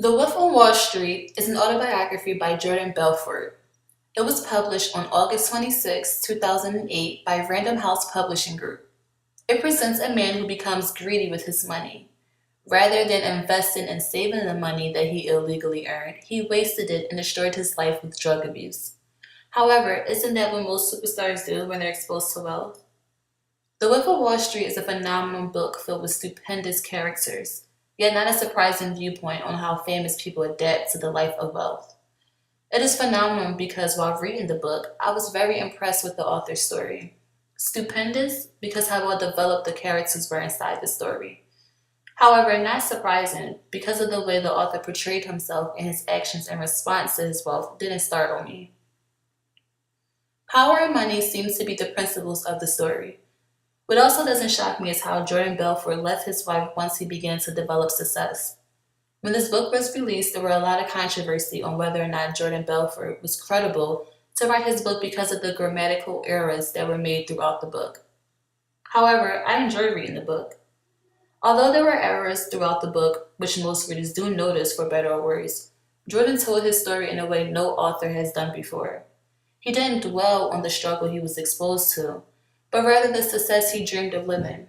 The Wolf of Wall Street is an autobiography by Jordan Belfort. It was published on August 26, 2008 by Random House Publishing Group. It presents a man who becomes greedy with his money. Rather than investing and saving the money that he illegally earned, he wasted it and destroyed his life with drug abuse. However, isn't that what most superstars do when they're exposed to wealth? The Wolf of Wall Street is a phenomenal book filled with stupendous characters, yet not a surprising viewpoint on how famous people adapt to the life of wealth. It is phenomenal because while reading the book, I was very impressed with the author's story. Stupendous because how well developed the characters were inside the story. However, not surprising because of the way the author portrayed himself and his actions in response to his wealth didn't startle me. Power and money seems to be the principles of the story. What also doesn't shock me is how Jordan Belfort left his wife once he began to develop success. When this book was released, there were a lot of controversy on whether or not Jordan Belfort was credible to write his book because of the grammatical errors that were made throughout the book. However, I enjoyed reading the book. Although there were errors throughout the book, which most readers do notice for better or worse, Jordan told his story in a way no author has done before. He didn't dwell on the struggle he was exposed to, but rather the success he dreamed of living.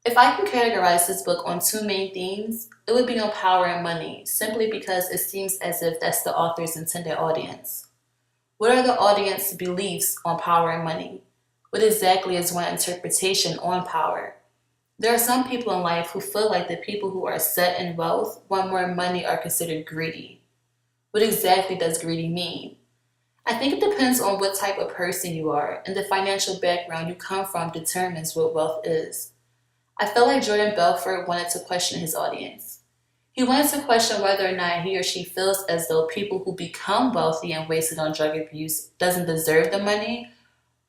If I can categorize this book on two main themes, it would be on power and money, simply because it seems as if that's the author's intended audience. What are the audience's beliefs on power and money? What exactly is one interpretation on power? There are some people in life who feel like the people who are set in wealth want more money are considered greedy. What exactly does greedy mean? I think it depends on what type of person you are, and the financial background you come from determines what wealth is. I feel like Jordan Belfort wanted to question his audience. He wanted to question whether or not he or she feels as though people who become wealthy and wasted on drug abuse doesn't deserve the money,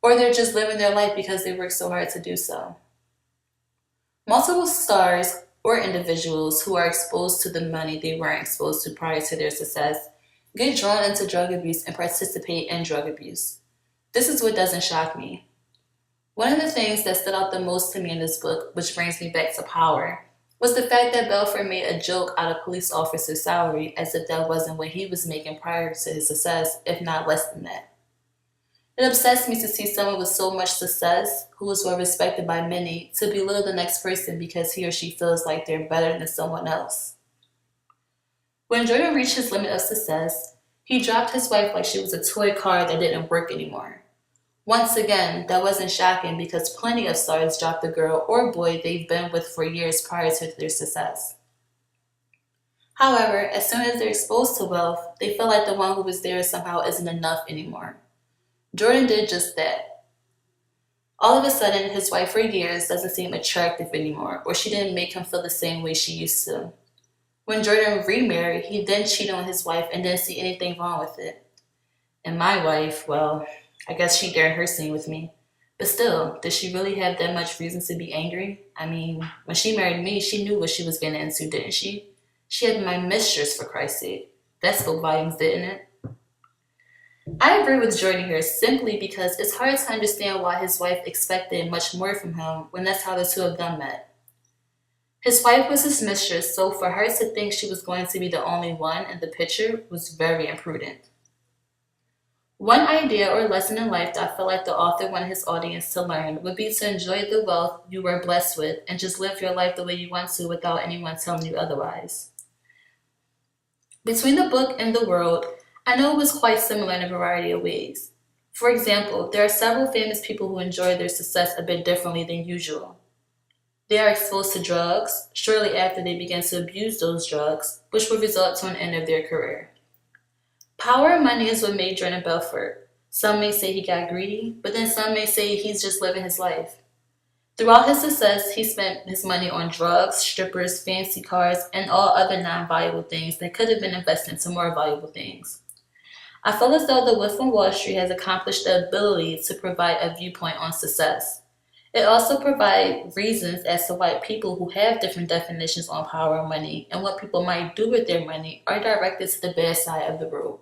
or they're just living their life because they work so hard to do so. Multiple stars or individuals who are exposed to the money they weren't exposed to prior to their success get drawn into drug abuse and participate in drug abuse. This is what doesn't shock me. One of the things that stood out the most to me in this book, which brings me back to power, was the fact that Belfort made a joke out of police officer's salary as if that wasn't what he was making prior to his success, if not less than that. It upsets me to see someone with so much success, who is well respected by many, to belittle the next person because he or she feels like they're better than someone else. When Jordan reached his limit of success, he dropped his wife like she was a toy car that didn't work anymore. Once again, that wasn't shocking because plenty of stars drop the girl or boy they've been with for years prior to their success. However, as soon as they're exposed to wealth, they feel like the one who was there somehow isn't enough anymore. Jordan did just that. All of a sudden, his wife for years doesn't seem attractive anymore, or she didn't make him feel the same way she used to. When Jordan remarried, he then cheated on his wife and didn't see anything wrong with it. And my wife, well, I guess she dared her scene with me. But still, did she really have that much reason to be angry? I mean, when she married me, she knew what she was getting into, didn't she? She had my mistress, for Christ's sake. That spoke volumes, didn't it? I agree with Jordan here simply because it's hard to understand why his wife expected much more from him when that's how the two of them met. His wife was his mistress, so for her to think she was going to be the only one in the picture was very imprudent. One idea or lesson in life that I feel like the author wanted his audience to learn would be to enjoy the wealth you were blessed with and just live your life the way you want to without anyone telling you otherwise. Between the book and the world, I know it was quite similar in a variety of ways. For example, there are several famous people who enjoy their success a bit differently than usual. They are exposed to drugs shortly after they begin to abuse those drugs, which will result to an end of their career. Power and money is what made Jordan Belfort. Some may say he got greedy, but then some may say he's just living his life. Throughout his success, he spent his money on drugs, strippers, fancy cars, and all other non-valuable things that could have been invested into more valuable things. I feel as though The Wolf of Wall Street has accomplished the ability to provide a viewpoint on success. It also provides reasons as to why people who have different definitions on power and money and what people might do with their money are directed to the bad side of the road.